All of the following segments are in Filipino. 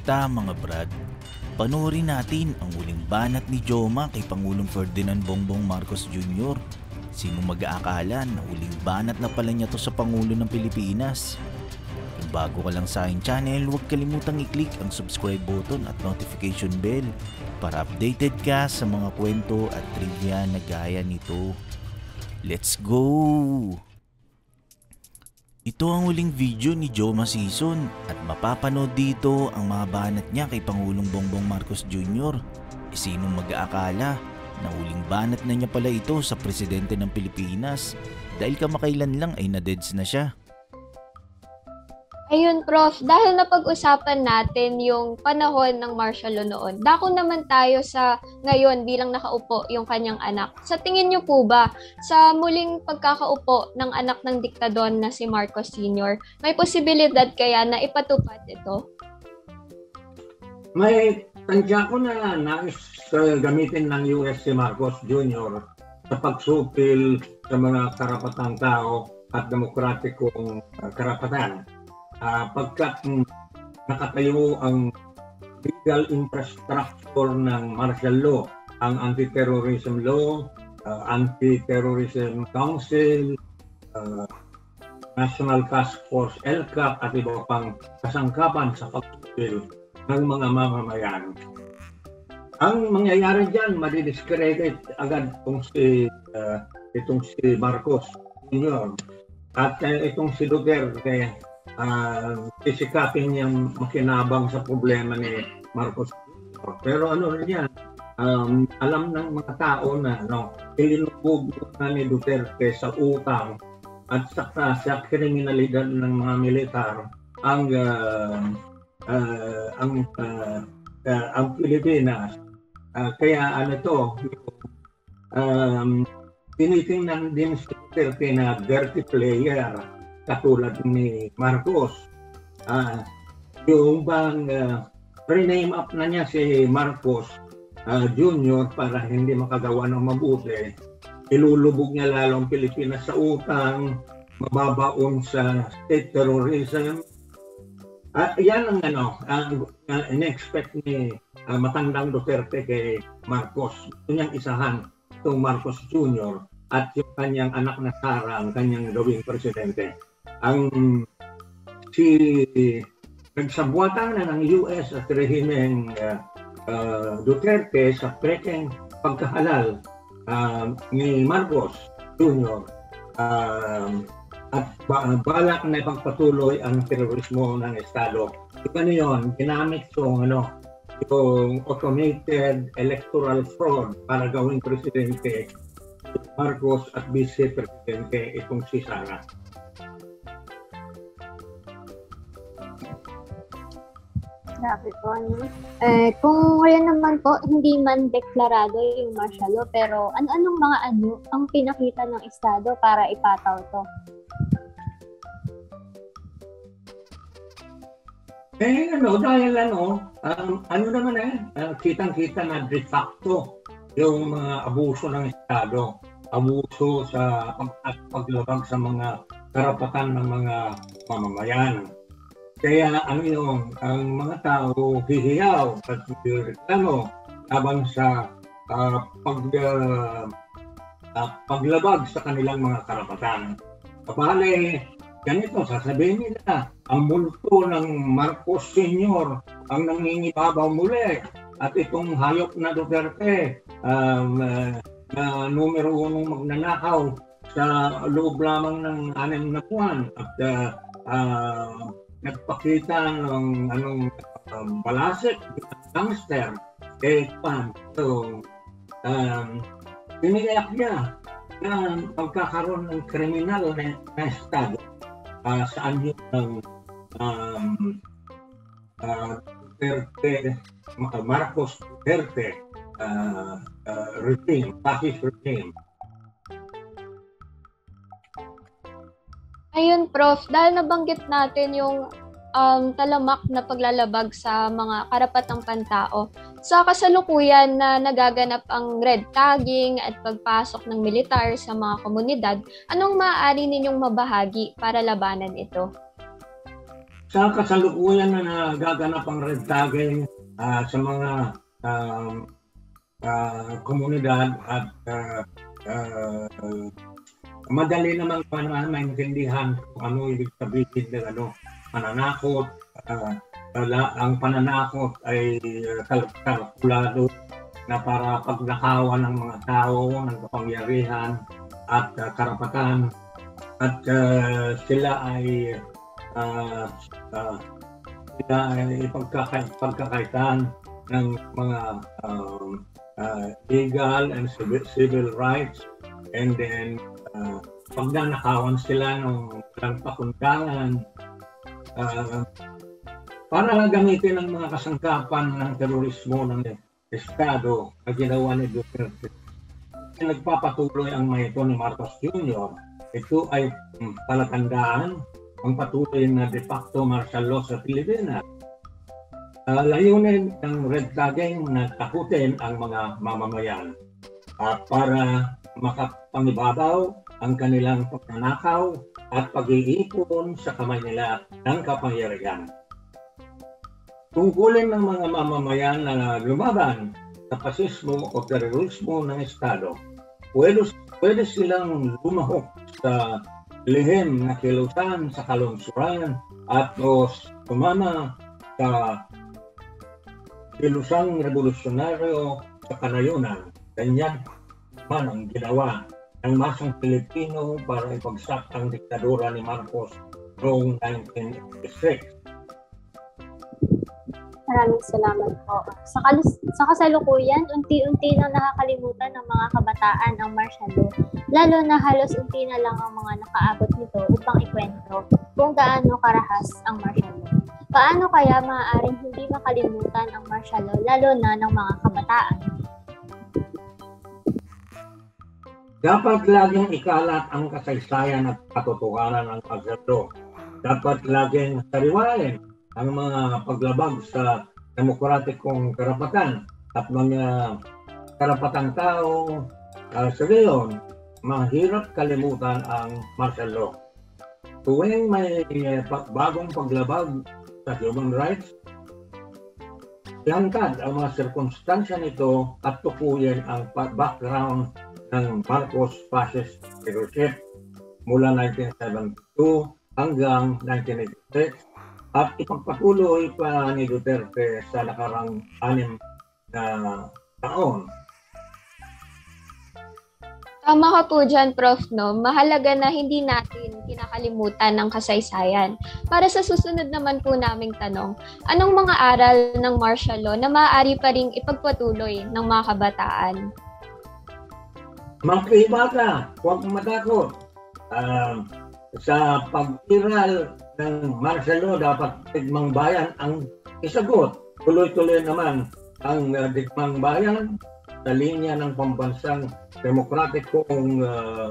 Kamusta mga brad? Panoorin natin ang huling banat ni Joma kay Pangulong Ferdinand Bongbong Marcos Jr. Sino mag-aakala na huling banat na pala niya to sa Pangulo ng Pilipinas? Kung bago ka lang sa aking channel, huwag kalimutang i-click ang subscribe button at notification bell para updated ka sa mga kwento at trivia na gaya nito. Let's go! Ito ang huling video ni Joma Season at mapapanood dito ang mga banat niya kay Pangulong Bongbong Marcos Jr. Sinong mag-aakala na huling banat na niya pala ito sa presidente ng Pilipinas dahil kamakailan lang ay na-deads na siya. Ayun, Prof. Dahil napag-usapan natin yung panahon ng martial law noon, dako naman tayo sa ngayon bilang nakaupo yung kanyang anak. Sa tingin niyo po ba, sa muling pagkakaupo ng anak ng diktador na si Marcos Sr., may posibilidad kaya na ipatupad ito? May tansya ko na nais gamitin ng US si Marcos Jr. sa pagsupil sa mga karapatang tao at demokratikong karapatan. Pagkat nakatayo ang legal infrastructure ng martial law, ang anti-terrorism law, anti-terrorism council, National Task Force LCAP at iba pang kasangkapan sa pagsupil ng mga mamamayan. Ang mangyayari dyan, madidiscredit agad itong si Marcos Jr. At itong si Duterte, sisikapin niyang makinabang sa problema ni Marcos Jr. Pero ano rin yan, alam ng mga tao na ilinubog na ni Duterte sa utang at saka sa kriminalidad ng mga militar ang Pilipinas. Kaya ano to, tinitingnan din si Duterte na dirty player katulad ni Marcos. Yung bang rename up na niya si Marcos Jr. para hindi makagawa ng mabuti, ilulubog niya lalong Pilipinas sa utang, mababaon sa state terrorism. At yan ang in-expect ni matandang Duterte kay Marcos. Ito niyang isahan itong Marcos Jr. at yung kanyang anak na Sara ang kanyang gawing presidente. Nagsabuatan na ng US at rehimeng Duterte sa pekeng pagkahalal ni Marcos Jr. At balak na ipagpatuloy ang terorismo ng Estado. Ito yun, ginamit yung automated electoral fraud para gawing presidente Marcos at vice-presidente itong si Sara. Grabe po, ano? Kung ngayon naman po, hindi man deklarado yung martial law, pero anong mga ang pinakita ng Estado para ipataw to? Dahil kitang-kita na de facto yung mga abuso ng Estado, abuso sa paglabag sa mga karapatan ng mga mamamayan. Kaya ang mga tao hihiyaw at reklamo habang sa paglabag sa kanilang mga karapatan. Kapali, ganito, sasabihin nila, ang multo ng Marcos Sr. ang nangingibabaw muli at itong hayop na Duterte na numero 1 magnanakaw sa loob lamang ng 6 na buwan at nagpakita ng balasik, gangster, piniyak niya na pagkakaroon ng kriminal na estado saan yun ng Duterte, Marcos Duterte regime, fascist regime. Ayun, Prof, dahil nabanggit natin yung talamak na paglalabag sa mga karapatang pantao, sa kasalukuyan na nagaganap ang red tagging at pagpasok ng militar sa mga komunidad, anong maaari ninyong mabahagi para labanan ito? Sa kasalukuyan na nagaganap ang red tagging sa mga komunidad at madali naman maintindihan kung ano ibig sabihin ng pananakot. Ang pananakot ay kalkulado na para pagnakawan ng mga tao ng kapangyarihan at karapatan, at sila ay pagkakaitan ng mga legal and civil rights, and then pagnanakawan sila ng pakundangan para gamitin ang mga kasangkapan ng terorismo ng Estado na ginawa ni Duterte. Nagpapatuloy ang mga ito ni Marcos Jr. Ito ay palatandaan ang patuloy na de facto martial law sa Pilipinas. Layunin ng red tagging na takutin ang mga mamamayan para makapangibabaw ang kanilang pagnanakaw at pag-iipon sa kamay nila ng kapangyarihan. Tungkulin ng mga mamamayan na lumaban sa pasismo o terorismo ng Estado, pwede silang lumahok sa lihim na kilusan sa kalungsuran at sumama sa kilusang revolusyonaryo sa kanayunan. Ganyan man ang ginawa ng masang Pilipino para ipagsak ang diktadura ni Marcos noong 1986. Maraming salamat po. Sa kasalukuyan, unti-unti nang nakakalimutan ng mga kabataan ang martial law, lalo na halos unti na lang ang mga nakaabot nito upang ikwento kung gaano karahas ang martial law. Paano kaya maaaring hindi makalimutan ang martial law, lalo na ng mga kabataan? Dapat laging ikalat ang kasaysayan at katotohanan ng martial law. Dapat laging sariwain ang mga paglabag sa demokratikong karapatan at mga karapatang tao. Sa gayon, mahirap kalimutan ang martial law. Tuwing may bagong paglabag sa human rights, langkad ang mga sirkunstansya nito at tukuyin ang background ng Marcos fascist leadership mula 1972 hanggang 1986 at ipagpatuloy pa ni Duterte sa nakarang 6 na taon. Tama ka po dyan, Prof. No? Mahalaga na hindi natin kinakalimutan ng kasaysayan. Para sa susunod naman po naming tanong, anong mga aral ng martial law na maaari pa ring ipagpatuloy ng mga kabataan? Magkaiba ka, huwag matakot. Sa pag-iral ng martial law, dapat digmang bayan ang isagot. Tuloy-tuloy naman ang digmang bayan sa linya ng pambansang demokratikong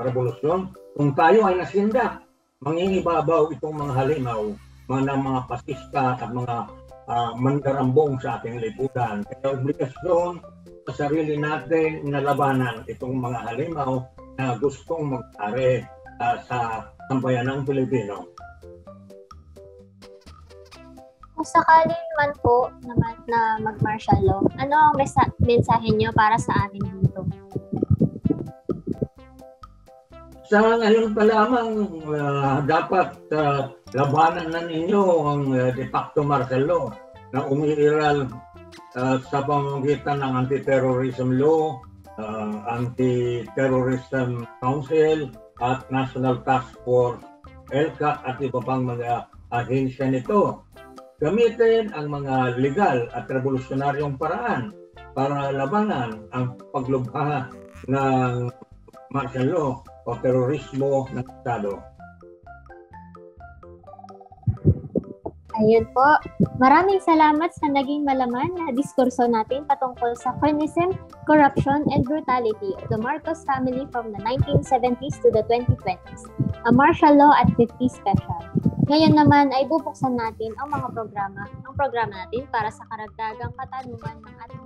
revolusyon. Kung tayo ay nasindak, mangingibabaw itong mga halimaw, mga pasista at mga mandarambong sa ating lipunan. Kaya obligasyon sa sarili natin na labanan itong mga halimaw na gustong mag-ari sa sambayanang Pilipino. Kung sakali man po naman na mag-martial law, ano ang mensahe niyo para sa amin dito? Sa ngayon pa lamang, dapat labanan na ninyo ang de facto martial law na umiiral sa pamamagitan ng anti-terrorism law, anti-terrorism council at National Task Force, ELCAC at iba pang mga ahensya nito. Gamitin ang mga legal at revolusyonaryong paraan para labanan ang paglubha ng martial law o terorismo ng Estado. Ayun po. Maraming salamat sa naging malaman na diskurso natin patungkol sa cronyism, corruption, and brutality of the Marcos family from the 1970s to the 2020s. A martial law at 50 special. Ngayon naman ay bubuksan natin ang programa natin para sa karagdagang katanungan ng ating